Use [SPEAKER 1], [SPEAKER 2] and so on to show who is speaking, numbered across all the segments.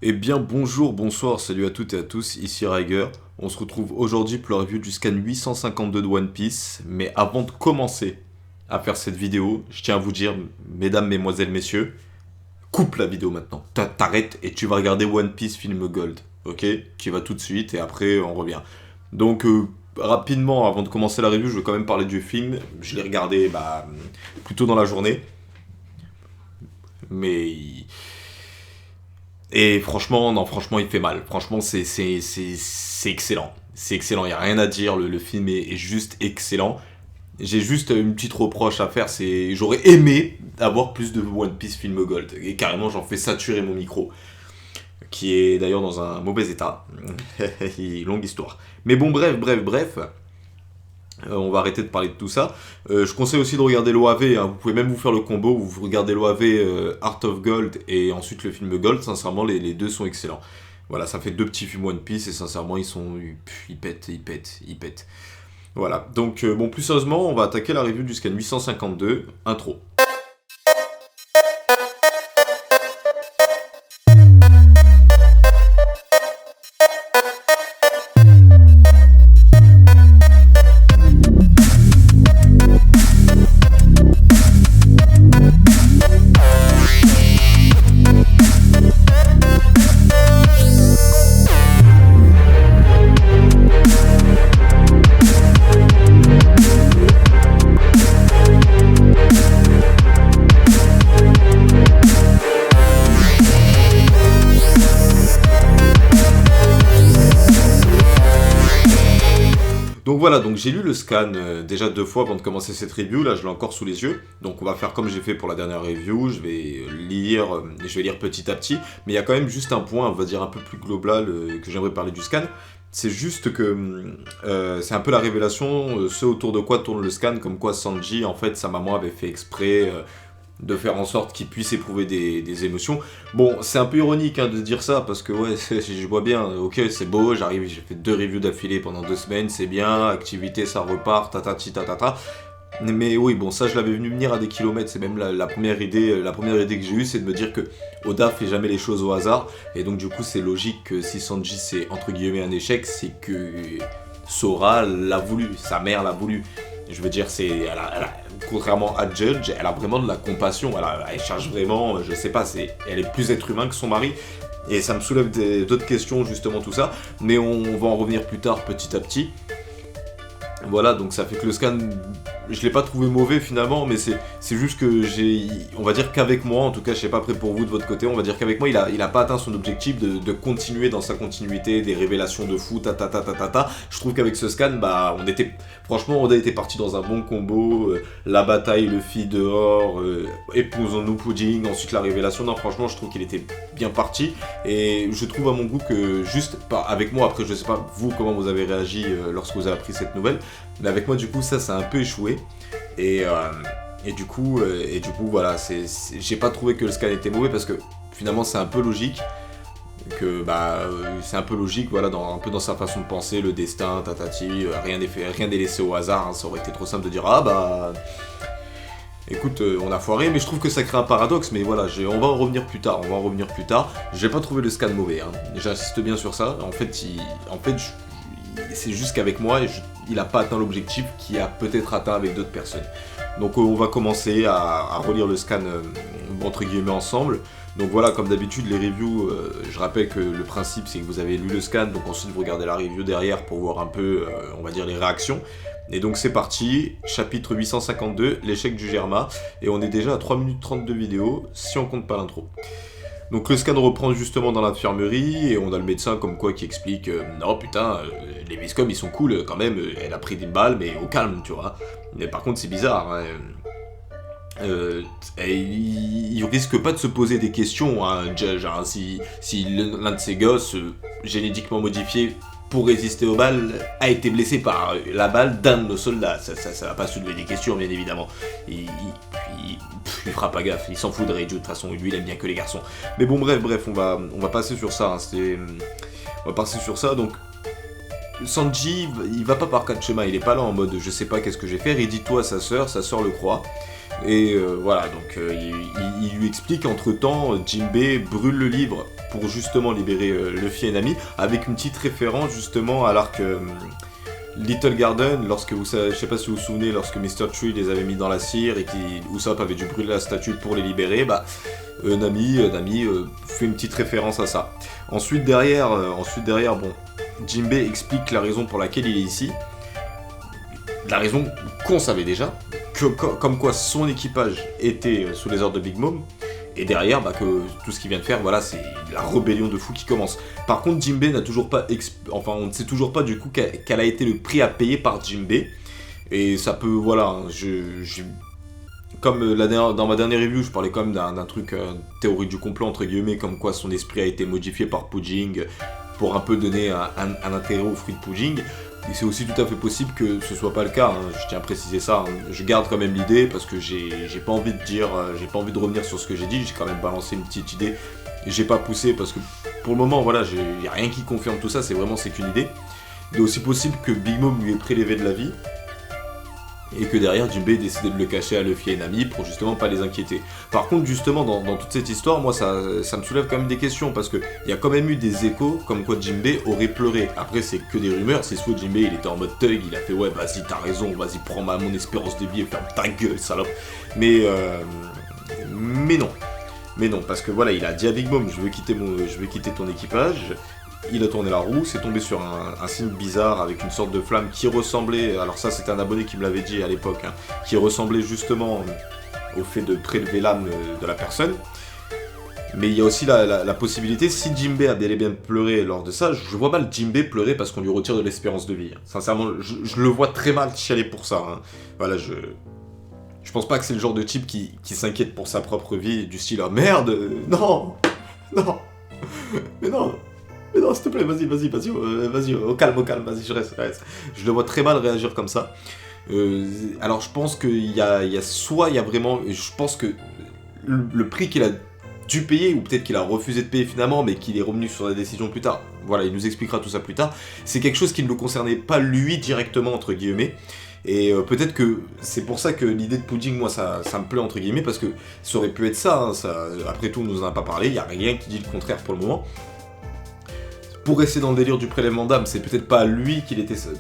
[SPEAKER 1] Eh bien bonjour, bonsoir, salut à toutes et à tous, ici Riger. On se retrouve aujourd'hui pour la review du scan 852 de One Piece. Mais avant de commencer à faire cette vidéo, je tiens à vous dire, mesdames, mesdemoiselles, messieurs, coupe la vidéo maintenant. T'arrêtes et tu vas regarder One Piece Film Gold. Ok? Tu vas tout de suite et après on revient. Donc rapidement, avant de commencer la review, je veux quand même parler du film. Je l'ai regardé plutôt dans la journée. Mais et franchement, non, franchement, il fait mal. Franchement, c'est excellent. C'est excellent, il n'y a rien à dire. Le film est juste excellent. J'ai juste une petite reproche à faire, c'est j'aurais aimé avoir plus de One Piece Film Gold. Et carrément, j'en fais saturer mon micro, qui est d'ailleurs dans un mauvais état. Longue histoire. Mais bon, bref. On va arrêter de parler de tout ça. Je conseille aussi de regarder l'OAV. Hein. Vous pouvez même vous faire le combo. Vous regardez l'OAV Art of Gold et ensuite le film Gold. Sincèrement, les deux sont excellents. Voilà, ça fait deux petits films One Piece et sincèrement, ils pètent. Voilà. Donc, bon, plus sérieusement, on va attaquer la review du scan 852. Intro. Donc voilà, donc j'ai lu le scan déjà deux fois avant de commencer cette review, là je l'ai encore sous les yeux, donc on va faire comme j'ai fait pour la dernière review, je vais lire petit à petit, mais il y a quand même juste un point, on va dire un peu plus global que j'aimerais parler du scan, c'est juste que c'est un peu la révélation, ce autour de quoi tourne le scan, comme quoi Sanji, en fait sa maman avait fait exprès de faire en sorte qu'il puisse éprouver des émotions. Bon, c'est un peu ironique hein, de dire ça, parce que ouais, je vois bien, ok, c'est beau, j'arrive, j'ai fait deux reviews d'affilée pendant 2 semaines, c'est bien, activité, ça repart, tatata. Mais oui, bon, ça je l'avais venu venir à des kilomètres, c'est même la première idée que j'ai eue, c'est de me dire que Oda fait jamais les choses au hasard, et donc du coup c'est logique que si Sanji c'est entre guillemets un échec, c'est que Sora l'a voulu, sa mère l'a voulu. Je veux dire, contrairement à Judge, elle a vraiment de la compassion. Elle cherche vraiment, je sais pas, elle est plus être humain que son mari. Et ça me soulève d'autres questions, justement, tout ça. Mais on va en revenir plus tard, petit à petit. Voilà, donc ça fait que le scan, je l'ai pas trouvé mauvais finalement, mais c'est juste que on va dire qu'avec moi, en tout cas je sais pas après pour vous de votre côté, on va dire qu'avec moi il a pas atteint son objectif de continuer dans sa continuité, des révélations de fou, Je trouve qu'avec ce scan, franchement on a été parti dans un bon combo, la bataille, le Luffy dehors, épousons-nous pudding, ensuite la révélation, non franchement je trouve qu'il était bien parti, et je trouve à mon goût que juste, avec moi, après je sais pas vous comment vous avez réagi lorsque vous avez appris cette nouvelle, mais avec moi, du coup, ça a un peu échoué. Et, euh, et du coup, voilà, j'ai pas trouvé que le scan était mauvais parce que finalement, c'est un peu logique. C'est un peu logique, voilà, un peu dans sa façon de penser, le destin, rien n'est laissé au hasard. Hein, ça aurait été trop simple de dire écoute, on a foiré, mais je trouve que ça crée un paradoxe. Mais voilà, on va en revenir plus tard. J'ai pas trouvé le scan mauvais. Hein. J'insiste bien sur ça. En fait, c'est juste qu'avec moi, il n'a pas atteint l'objectif qu'il a peut-être atteint avec d'autres personnes. Donc on va commencer à relire le scan entre guillemets ensemble. Donc voilà, comme d'habitude, les reviews, je rappelle que le principe c'est que vous avez lu le scan, donc ensuite vous regardez la review derrière pour voir un peu, on va dire, les réactions. Et donc c'est parti, chapitre 852, l'échec du Germa, et on est déjà à 3 minutes 30 de vidéo, si on compte pas l'intro. Donc le scan reprend justement dans l'infirmerie et on a le médecin comme quoi qui explique non putain, les Viscom ils sont cool quand même, elle a pris des balles mais au calme tu vois. Mais par contre c'est bizarre, hein, il risque pas de se poser des questions, hein, Judge, hein, si l'un de ses gosses génétiquement modifié pour résister aux balles a été blessé par la balle d'un de nos soldats. Ça va pas soulever des questions bien évidemment. Il fera pas gaffe, il s'en fout de Reiju de toute façon, lui il aime bien que les garçons. Mais bon bref, on va passer sur ça, on va passer sur ça, donc Sanji, il va pas par quatre chemins, il est pas là en mode je sais pas qu'est-ce que je vais faire, il dit tout à sa sœur le croit. Et voilà, donc il lui explique entre temps, Jinbei brûle le livre pour justement libérer Luffy et Nami, avec une petite référence justement à l'arc Little Garden, lorsque je sais pas si vous vous souvenez, lorsque Mr. Tree les avait mis dans la cire et Usopp avait dû brûler la statue pour les libérer, bah Nami fait une petite référence à ça. Ensuite derrière, bon, Jinbei explique la raison pour laquelle il est ici. La raison qu'on savait déjà, comme quoi son équipage était sous les ordres de Big Mom, et derrière, bah, que tout ce qu'il vient de faire, voilà, c'est la rébellion de fou qui commence. Par contre, Jinbei n'a toujours pas, on ne sait toujours pas du coup quel a été le prix à payer par Jinbei, et ça peut, voilà, comme dans ma dernière review, je parlais quand même d'un truc, théorie du complot entre guillemets, comme quoi son esprit a été modifié par Pudding pour un peu donner un intérêt au fruit de Pudding. Et c'est aussi tout à fait possible que ce soit pas le cas, hein. Je tiens à préciser ça, hein. Je garde quand même l'idée parce que j'ai pas envie de dire, j'ai pas envie de revenir sur ce que j'ai dit, j'ai quand même balancé une petite idée et j'ai pas poussé parce que pour le moment voilà, y a rien qui confirme tout ça, c'est qu'une idée. Il est aussi possible que Big Mom lui ait prélevé de la vie et que derrière Jinbei ait décidé de le cacher à Luffy et Nami pour justement pas les inquiéter. Par contre justement dans toute cette histoire, moi ça me soulève quand même des questions parce que il y a quand même eu des échos comme quoi Jinbei aurait pleuré. Après c'est que des rumeurs, c'est soit Jinbei il était en mode thug, il a fait ouais vas-y t'as raison, vas-y prends mon espérance de vie et ferme ta gueule salope. Mais non, parce que voilà il a dit à Big Mom je veux quitter ton équipage. Il a tourné la roue, c'est tombé sur un signe bizarre avec une sorte de flamme qui ressemblait, alors ça c'était un abonné qui me l'avait dit à l'époque, hein, qui ressemblait justement au fait de prélever l'âme de la personne. Mais il y a aussi la possibilité, si Jinbei a bel et bien pleuré lors de ça, je vois mal Jinbei pleurer parce qu'on lui retire de l'espérance de vie. Sincèrement, je le vois très mal chialer pour ça. Hein. Voilà, je pense pas que c'est le genre de type qui s'inquiète pour sa propre vie, du style « Ah merde, non, mais non !» Mais non, s'il te plaît, vas-y, au calme, vas-y, je reste. Je le vois très mal réagir comme ça. Alors, je pense qu'il y a vraiment... Je pense que le prix qu'il a dû payer, ou peut-être qu'il a refusé de payer finalement, mais qu'il est revenu sur la décision plus tard, voilà, il nous expliquera tout ça plus tard, c'est quelque chose qui ne le concernait pas lui directement, entre guillemets. Et peut-être que c'est pour ça que l'idée de Pudding, moi, ça me plaît, entre guillemets, parce que ça aurait pu être ça, hein, après tout, on nous en a pas parlé, il n'y a rien qui dit le contraire pour le moment. Pour rester dans le délire du prélèvement d'âme, c'est peut-être pas à lui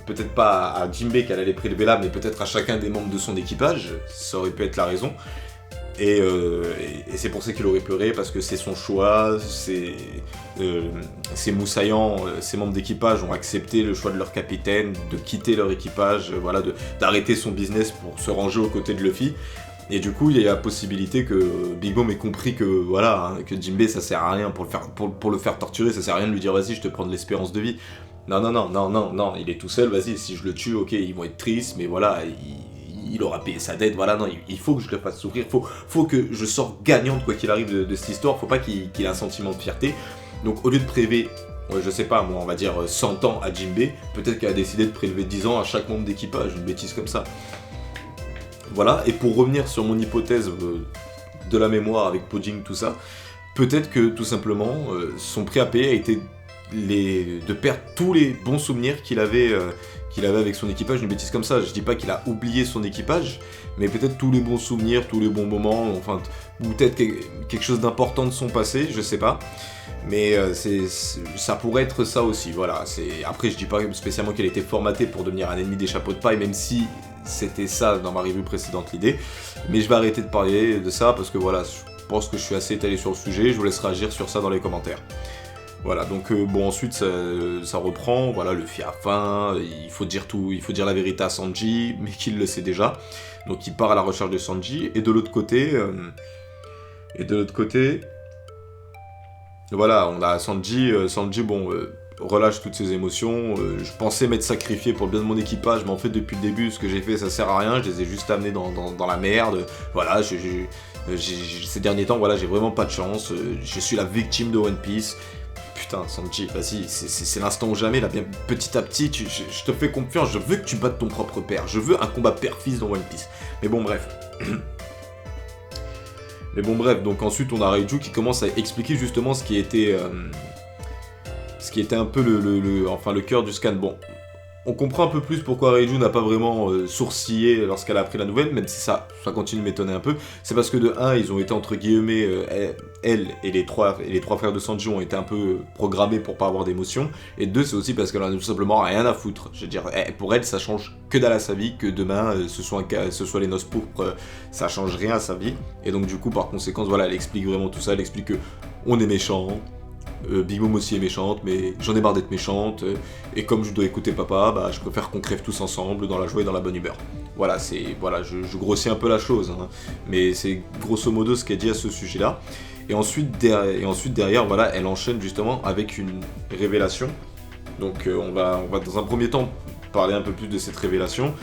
[SPEAKER 1] peut-être pas à Jinbei qu'elle allait prélever l'âme, mais peut-être à chacun des membres de son équipage, ça aurait pu être la raison. Et c'est pour ça qu'il aurait pleuré, parce que c'est son choix, ces moussaillants, ces membres d'équipage ont accepté le choix de leur capitaine, de quitter leur équipage, voilà, d'arrêter son business pour se ranger aux côtés de Luffy. Et du coup, il y a la possibilité que Big Mom ait compris que voilà, hein, que Jinbei ça sert à rien pour le faire torturer, ça sert à rien de lui dire vas-y, je te prends de l'espérance de vie. Non, il est tout seul, vas-y, si je le tue, ok, ils vont être tristes, mais voilà, il aura payé sa dette, voilà, non, il faut que je le fasse souffrir, faut que je sorte gagnante quoi qu'il arrive de cette histoire, faut pas qu'il ait un sentiment de fierté. Donc au lieu de prélever, je sais pas, moi on va dire 100 ans à Jinbei, peut-être qu'elle a décidé de prélever 10 ans à chaque membre d'équipage, une bêtise comme ça. Voilà, et pour revenir sur mon hypothèse de la mémoire avec Pudding, tout ça, peut-être que tout simplement son prix à payer a été de perdre tous les bons souvenirs qu'il avait avec son équipage, une bêtise comme ça. Je dis pas qu'il a oublié son équipage, mais peut-être tous les bons souvenirs, tous les bons moments, enfin, ou peut-être quelque chose d'important de son passé, je sais pas. Mais ça pourrait être ça aussi, voilà. Après, je dis pas spécialement qu'elle était formatée pour devenir un ennemi des chapeaux de paille, même si c'était ça dans ma review précédente l'idée. Mais je vais arrêter de parler de ça parce que voilà, je pense que je suis assez étalé sur le sujet. Je vous laisse réagir sur ça dans les commentaires. Voilà, donc bon, ensuite ça reprend, voilà, Luffy a faim, il faut dire la vérité à Sanji, mais qu'il le sait déjà. Donc il part à la recherche de Sanji, et de l'autre côté, voilà, on a Sanji, bon, relâche toutes ses émotions, je pensais m'être sacrifié pour le bien de mon équipage, mais en fait depuis le début, ce que j'ai fait ça sert à rien, je les ai juste amenés dans la merde, voilà, ces derniers temps, voilà, j'ai vraiment pas de chance, je suis la victime de One Piece. Putain, Sanji, vas-y, c'est l'instant ou jamais, là, bien petit à petit, je te fais confiance, je veux que tu battes ton propre père, je veux un combat père-fils dans One Piece. Mais bon, bref. Donc ensuite on a Reiju qui commence à expliquer justement ce qui était un peu le cœur du scan. Bon, on comprend un peu plus pourquoi Reiju n'a pas vraiment sourcillé lorsqu'elle a appris la nouvelle, même si ça continue de m'étonner un peu. C'est parce que de un, ils ont été entre guillemets, elle et les trois frères de Sanji ont été un peu programmés pour pas avoir d'émotion. Et deux, c'est aussi parce qu'elle en a tout simplement rien à foutre. Je veux dire, pour elle, ça change que dalle à sa vie, que demain ce soit les noces pourpres, ça change rien à sa vie. Et donc du coup, par conséquent, voilà, elle explique vraiment tout ça. Elle explique que on est méchant. Big Mom aussi est méchante, mais j'en ai marre d'être méchante, et comme je dois écouter papa, bah, je préfère qu'on crève tous ensemble, dans la joie et dans la bonne humeur. Voilà, je grossis un peu la chose, hein, mais c'est grosso modo ce qu'elle dit à ce sujet-là. Et ensuite derrière, voilà, elle enchaîne justement avec une révélation. Donc on va dans un premier temps parler un peu plus de cette révélation,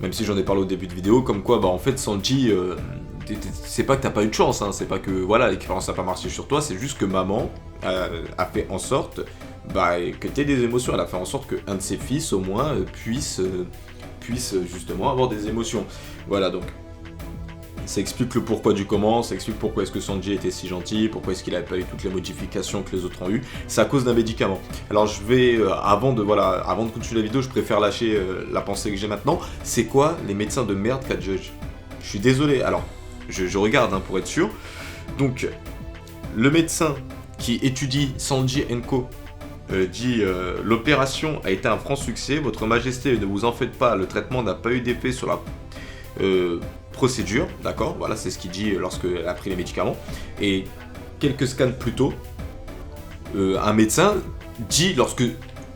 [SPEAKER 1] même si j'en ai parlé au début de vidéo, comme quoi, bah en fait, Sanji... c'est pas que t'as pas eu de chance, hein, c'est pas que voilà l'expérience a pas marché sur toi, c'est juste que maman a fait en sorte que t'aies des émotions. Elle a fait en sorte qu'un de ses fils au moins puisse justement avoir des émotions. Voilà, donc ça explique le pourquoi du comment, ça explique pourquoi est-ce que Sanji était si gentil, pourquoi est-ce qu'il avait pas eu toutes les modifications que les autres ont eu. C'est à cause d'un médicament. Alors je vais, avant de continuer la vidéo, je préfère lâcher la pensée que j'ai maintenant. C'est quoi les médecins de merde qu'a Judge? Je suis désolé, alors je regarde pour être sûr. Donc, le médecin qui étudie Sanji & dit l'opération a été un franc succès, votre majesté, ne vous en faites pas, le traitement n'a pas eu d'effet sur la procédure, d'accord, voilà, c'est ce qu'il dit lorsqu'elle a pris les médicaments. Et quelques scans plus tôt, un médecin dit, lorsque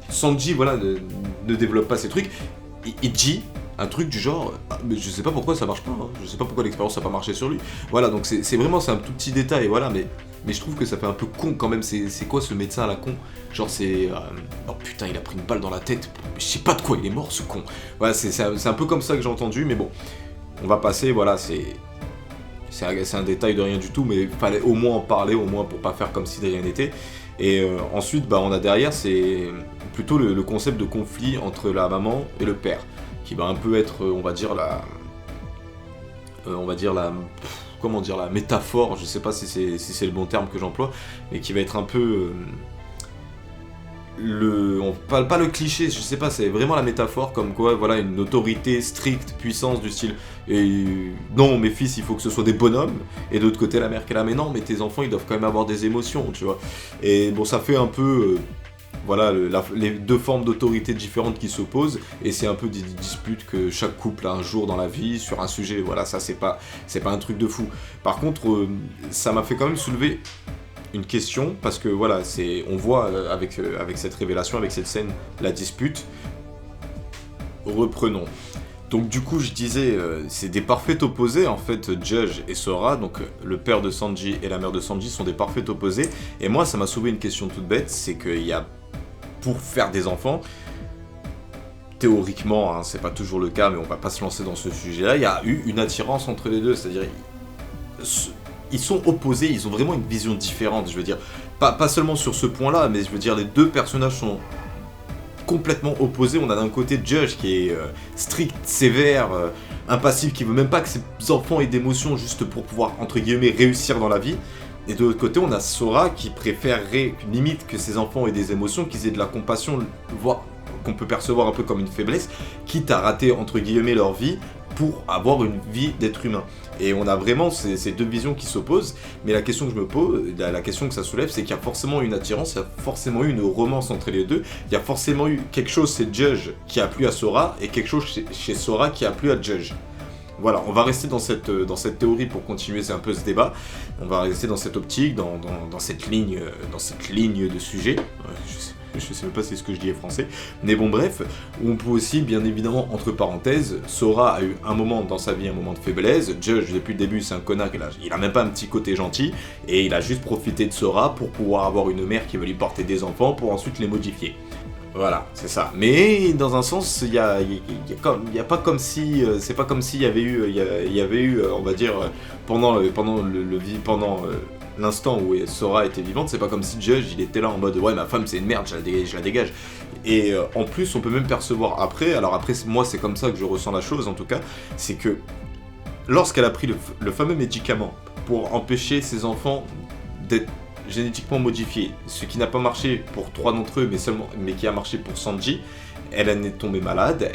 [SPEAKER 1] Sanji voilà, ne développe pas ces trucs, il dit un truc du genre, mais je sais pas pourquoi ça marche pas, hein. Je sais pas pourquoi l'expérience a pas marché sur lui. Voilà, donc c'est un tout petit détail, voilà, mais je trouve que ça fait un peu con quand même. C'est quoi ce médecin à la con? Genre c'est... oh putain, il a pris une balle dans la tête, je sais pas de quoi il est mort ce con. Voilà, c'est un peu comme ça que j'ai entendu, mais bon, on va passer, voilà, c'est un détail de rien du tout, mais il fallait au moins en parler, au moins pour pas faire comme si de rien n'était. Et ensuite, on a derrière, c'est plutôt le concept de conflit entre la maman et le père, qui va un peu être, on va dire la métaphore, je sais pas si c'est le bon terme que j'emploie, mais qui va être un peu pas le cliché, je sais pas, c'est vraiment la métaphore, comme quoi, voilà, une autorité stricte, puissance du style, et non, mes fils, il faut que ce soit des bonhommes, et de l'autre côté, la mère qui est là, mais non, mais tes enfants, ils doivent quand même avoir des émotions, tu vois. Et bon, ça fait un peu... voilà, les deux formes d'autorité différentes qui s'opposent, et c'est un peu des disputes que chaque couple a un jour dans la vie sur un sujet. Voilà, ça c'est pas un truc de fou. Par contre, ça m'a fait quand même soulever une question, parce que voilà, on voit avec cette révélation, avec cette scène, la dispute. Reprenons. Donc du coup, je disais, c'est des parfaits opposés, en fait, Judge et Sora, donc le père de Sanji et la mère de Sanji sont des parfaits opposés, et moi, ça m'a soulevé une question toute bête, c'est qu'il y a, pour faire des enfants, théoriquement, hein, c'est pas toujours le cas, mais on va pas se lancer dans ce sujet-là, il y a eu une attirance entre les deux, c'est-à-dire, ils sont opposés, ils ont vraiment une vision différente, je veux dire, pas seulement sur ce point-là, mais je veux dire, les deux personnages sont complètement opposés. On a d'un côté Judge qui est strict, sévère, impassif, qui veut même pas que ses enfants aient d'émotions juste pour pouvoir, entre guillemets, réussir dans la vie. Et de l'autre côté, on a Sora qui préférerait limite que ses enfants aient des émotions, qu'ils aient de la compassion, voire qu'on peut percevoir un peu comme une faiblesse, quitte à rater, entre guillemets, leur vie pour avoir une vie d'être humain. Et on a vraiment ces deux visions qui s'opposent, mais la question que je me pose, la question que ça soulève, c'est qu'il y a forcément une attirance, il y a forcément eu une romance entre les deux, il y a forcément eu quelque chose chez Judge qui a plu à Sora, et quelque chose chez Sora qui a plu à Judge. Voilà, on va rester dans cette théorie pour continuer un peu ce débat, on va rester dans cette optique, dans cette ligne de sujet. Je sais même pas si ce que je dis est français, mais bon bref, on peut aussi, bien évidemment, entre parenthèses, Sora a eu un moment dans sa vie, un moment de faiblesse, Judge depuis le début c'est un connard, il a même pas un petit côté gentil, et il a juste profité de Sora pour pouvoir avoir une mère qui va lui porter des enfants pour ensuite les modifier. Voilà, c'est ça. Mais dans un sens, il y a pas comme si, c'est pas comme s'il y avait eu, on va dire, pendant l'instant où Sora était vivante, c'est pas comme si Judge il était là en mode ouais ma femme c'est une merde, je la dégage. Et en plus on peut même percevoir après, alors après moi c'est comme ça que je ressens la chose en tout cas, c'est que lorsqu'elle a pris le fameux médicament pour empêcher ses enfants d'être génétiquement modifiée, ce qui n'a pas marché pour 3 d'entre eux, mais qui a marché pour Sanji. Elle en est tombée malade,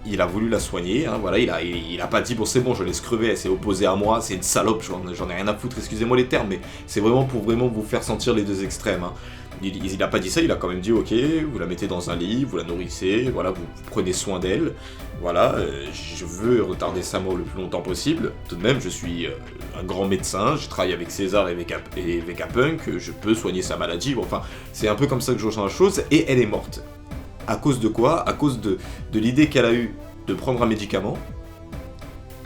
[SPEAKER 1] il a voulu la soigner, hein, voilà, il a pas dit bon c'est bon, je laisse crever, elle s'est opposée à moi, c'est une salope, j'en ai rien à foutre, excusez-moi les termes, mais c'est vraiment pour vraiment vous faire sentir les deux extrêmes. Hein. Il a pas dit ça, il a quand même dit ok, vous la mettez dans un lit, vous la nourrissez, voilà, vous prenez soin d'elle, voilà, je veux retarder sa mort le plus longtemps possible, tout de même je suis un grand médecin, je travaille avec César et Vegapunk, je peux soigner sa maladie, bon, enfin c'est un peu comme ça que je ressens la chose, et elle est morte. À cause de quoi? À cause de l'idée qu'elle a eue de prendre un médicament,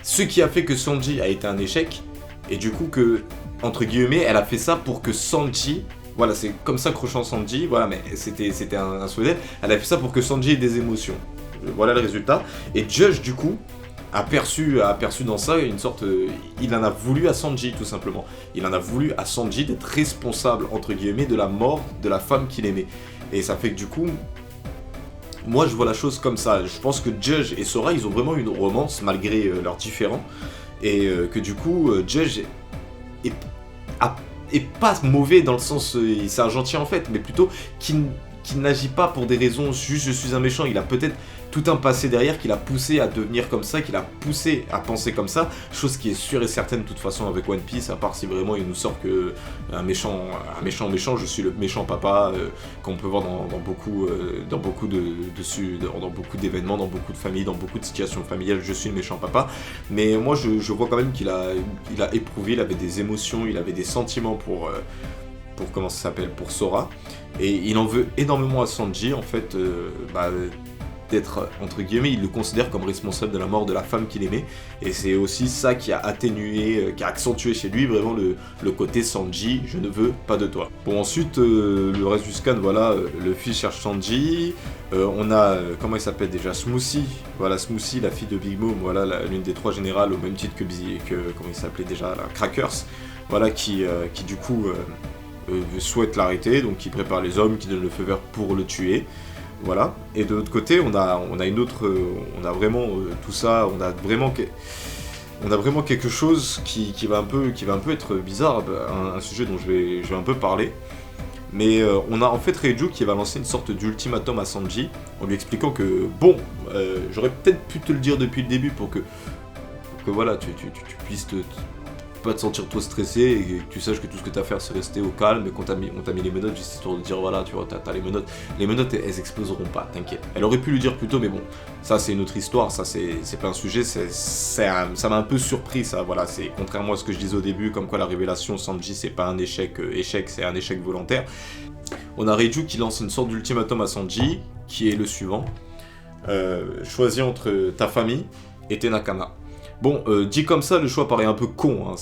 [SPEAKER 1] ce qui a fait que Sanji a été un échec, et du coup que, entre guillemets, elle a fait ça pour que Sanji, voilà, c'est comme ça que ressent Sanji, voilà, mais c'était un souhait, elle a fait ça pour que Sanji ait des émotions. Voilà le résultat, et Judge, du coup, a perçu dans ça une sorte... il en a voulu à Sanji, tout simplement. Il en a voulu à Sanji d'être responsable, entre guillemets, de la mort de la femme qu'il aimait. Et ça fait que, du coup... Moi, je vois la chose comme ça. Je pense que Judge et Sora, ils ont vraiment une romance malgré leurs différends. Et que du coup, Judge est pas mauvais dans le sens... c'est un gentil en fait, mais plutôt qu'il n'agit pas pour des raisons juste je suis un méchant. Il a peut-être tout un passé derrière qui l'a poussé à devenir comme ça, qui l'a poussé à penser comme ça. Chose qui est sûre et certaine de toute façon avec One Piece, à part si vraiment il nous sort que un méchant, je suis le méchant papa, qu'on peut voir dans beaucoup d'événements, dans beaucoup de familles, dans beaucoup de situations familiales, je suis le méchant papa. Mais moi je vois quand même qu'il a éprouvé, il avait des émotions, il avait des sentiments pour comment ça s'appelle, pour Sora. Et il en veut énormément à Sanji, en fait, d'être, entre guillemets, il le considère comme responsable de la mort de la femme qu'il aimait, et c'est aussi ça qui a atténué, qui a accentué chez lui vraiment le côté Sanji, je ne veux pas de toi. Bon, ensuite, le reste du scan, voilà, le fils cherche Sanji, on a, comment il s'appelle déjà, Smoothie, voilà, Smoothie, la fille de Big Mom, voilà, l'une des 3 générales, au même titre que comment il s'appelait déjà, la Crackers, voilà, qui du coup souhaite l'arrêter, donc qui prépare les hommes, qui donne le feu vert pour le tuer. Voilà, et de l'autre côté, on a une autre, on a vraiment tout ça, on a vraiment quelque chose qui va un peu être bizarre, un sujet dont je vais un peu parler. Mais on a en fait Reiju qui va lancer une sorte d'ultimatum à Sanji, en lui expliquant que, bon, j'aurais peut-être pu te le dire depuis le début pour que voilà, tu puisses pas te sentir trop stressé et que tu saches que tout ce que t'as à faire c'est rester au calme et qu'on t'a mis les menottes juste histoire de dire voilà, tu vois, t'as les menottes elles exploseront pas, t'inquiète. Elle aurait pu lui dire plus tôt, mais bon, ça c'est une autre histoire, ça c'est pas un sujet, ça m'a un peu surpris, ça, voilà, c'est contrairement à ce que je disais au début, comme quoi la révélation Sanji c'est pas un échec, c'est un échec volontaire. On a Reiju qui lance une sorte d'ultimatum à Sanji, qui est le suivant, choisis entre ta famille et tes nakama. Bon, dit comme ça, le choix paraît un peu con. Hein.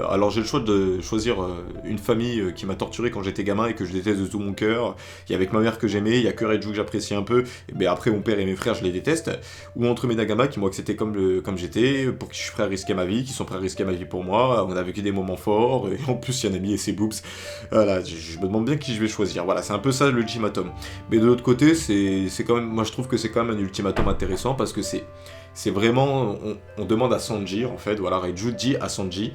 [SPEAKER 1] Alors j'ai le choix de choisir une famille qui m'a torturé quand j'étais gamin et que je déteste de tout mon cœur. Il y a avec ma mère que j'aimais, il y a que Reiju que j'apprécie un peu. Mais après mon père et mes frères, je les déteste. Ou entre mes Nagama qui m'ont accepté comme j'étais, pour qui je suis prêt à risquer ma vie, qui sont prêts à risquer ma vie pour moi. On a vécu des moments forts et en plus il y en a mis et ses boobs. Voilà, je me demande bien qui je vais choisir. Voilà, c'est un peu ça l'ultimatum. Mais de l'autre côté, c'est quand même, moi je trouve que c'est quand même un ultimatum intéressant parce que c'est vraiment, on demande à Sanji, en fait, voilà, Reiju dit à Sanji,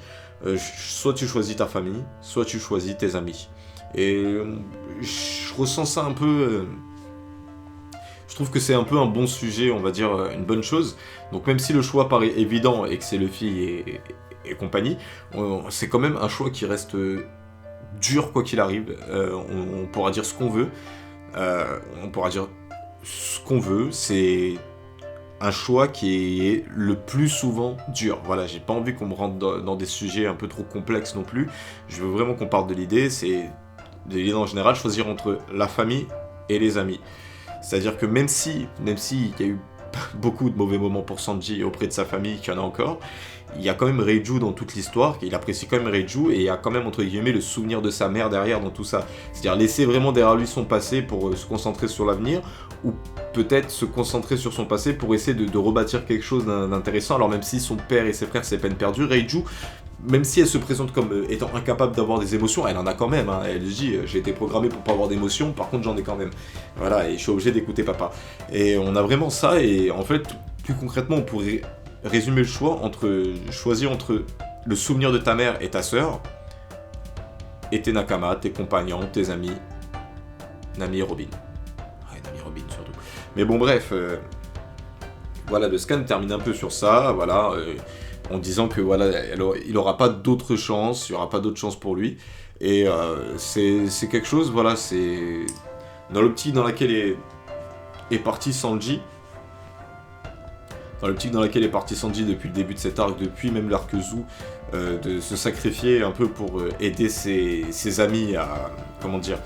[SPEAKER 1] soit tu choisis ta famille, soit tu choisis tes amis. Et je ressens ça un peu... je trouve que c'est un peu un bon sujet, on va dire, une bonne chose. Donc même si le choix paraît évident et que c'est Luffy et compagnie, c'est quand même un choix qui reste dur quoi qu'il arrive. On pourra dire ce qu'on veut, c'est... un choix qui est le plus souvent dur. Voilà, j'ai pas envie qu'on me rentre dans des sujets un peu trop complexes non plus. Je veux vraiment qu'on parle de l'idée, c'est de l'idée en général, choisir entre la famille et les amis. C'est-à-dire que même si il y a eu beaucoup de mauvais moments pour Sanji auprès de sa famille, qu'il y en a encore, il y a quand même Reiju dans toute l'histoire, il apprécie quand même Reiju, et il y a quand même entre guillemets le souvenir de sa mère derrière dans tout ça. C'est-à-dire laisser vraiment derrière lui son passé pour se concentrer sur l'avenir, ou peut-être se concentrer sur son passé pour essayer de rebâtir quelque chose d'intéressant. Alors même si son père et ses frères c'est peine perdue, Reiju, même si elle se présente comme étant incapable d'avoir des émotions, elle en a quand même, hein. Elle dit j'ai été programmée pour pas avoir d'émotions, par contre j'en ai quand même. Voilà, et je suis obligé d'écouter papa. Et on a vraiment ça, et en fait, plus concrètement, on pourrait résumer le choix choisir entre le souvenir de ta mère et ta sœur, et tes Nakama, tes compagnons, tes amis, Nami et Robin. Ouais, Nami et Robin surtout. Mais bon, bref, voilà, le scan termine un peu sur ça, voilà, en disant que voilà, il n'aura pas d'autre chance, il n'y aura pas d'autre chance pour lui. Et c'est quelque chose, voilà, c'est dans l'optique dans laquelle est parti Sanji. Dans l'optique dans laquelle est parti Sanji depuis le début de cet arc, depuis même l'arc Zou, de se sacrifier un peu pour aider ses amis à, comment dire,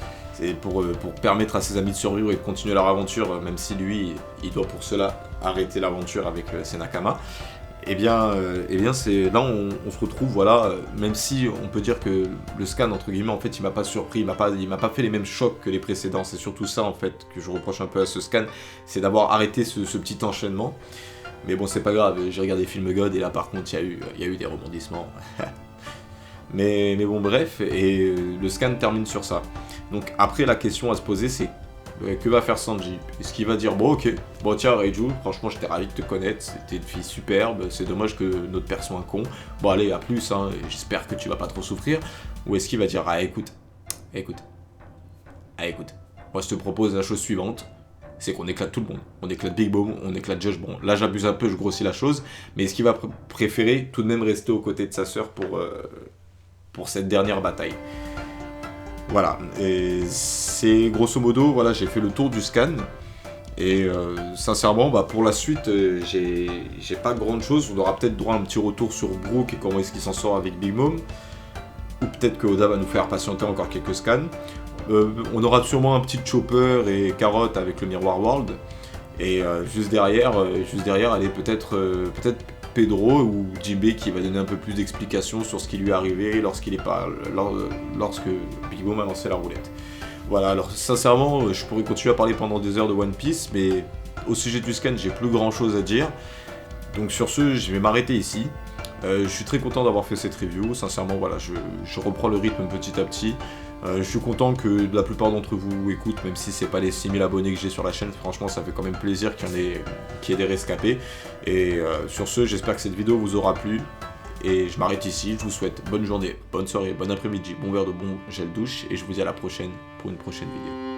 [SPEAKER 1] pour permettre à ses amis de survivre et de continuer leur aventure, même si lui, il doit pour cela arrêter l'aventure avec ses Nakama. Et bien c'est là on se retrouve, voilà, même si on peut dire que le scan, entre guillemets, en fait, il m'a pas surpris, il m'a pas fait les mêmes chocs que les précédents. C'est surtout ça, en fait, que je reproche un peu à ce scan, c'est d'avoir arrêté ce petit enchaînement. Mais bon, c'est pas grave, j'ai regardé Film God et là, par contre, il y a eu des rebondissements. mais bon, bref, et le scan termine sur ça. Donc après, la question à se poser, c'est que va faire Sanji? Est-ce qu'il va dire, bon ok, bon tiens Reiju, franchement j'étais ravi de te connaître, c'était une fille superbe, c'est dommage que notre père soit un con, bon allez, à plus, hein, j'espère que tu vas pas trop souffrir. Ou est-ce qu'il va dire, ah écoute, moi je te propose la chose suivante, c'est qu'on éclate tout le monde, on éclate Big Mom, on éclate Josh, bon là j'abuse un peu, je grossis la chose, mais est-ce qu'il va préférer tout de même rester aux côtés de sa sœur pour cette dernière bataille? Voilà, et c'est grosso modo, voilà, j'ai fait le tour du scan, et sincèrement, bah, pour la suite, j'ai pas grande chose, on aura peut-être droit à un petit retour sur Brook et comment est-ce qu'il s'en sort avec Big Mom, ou peut-être que Oda va nous faire patienter encore quelques scans, on aura sûrement un petit Chopper et Carrot avec le Miroir World, et juste derrière, allez, peut-être Pedro ou Jinbe qui va donner un peu plus d'explications sur ce qui lui est arrivé lorsque Big Mom a lancé la roulette. Voilà, alors sincèrement, je pourrais continuer à parler pendant des heures de One Piece, mais au sujet du scan, j'ai plus grand chose à dire. Donc sur ce, je vais m'arrêter ici. Je suis très content d'avoir fait cette review, sincèrement, voilà, je reprends le rythme petit à petit. Je suis content que la plupart d'entre vous écoutent, même si c'est pas les 6000 abonnés que j'ai sur la chaîne, franchement ça fait quand même plaisir qu'il y ait des rescapés. Et sur ce, j'espère que cette vidéo vous aura plu, et je m'arrête ici, je vous souhaite bonne journée, bonne soirée, bon après-midi, bon verre de bon gel douche, et je vous dis à la prochaine pour une prochaine vidéo.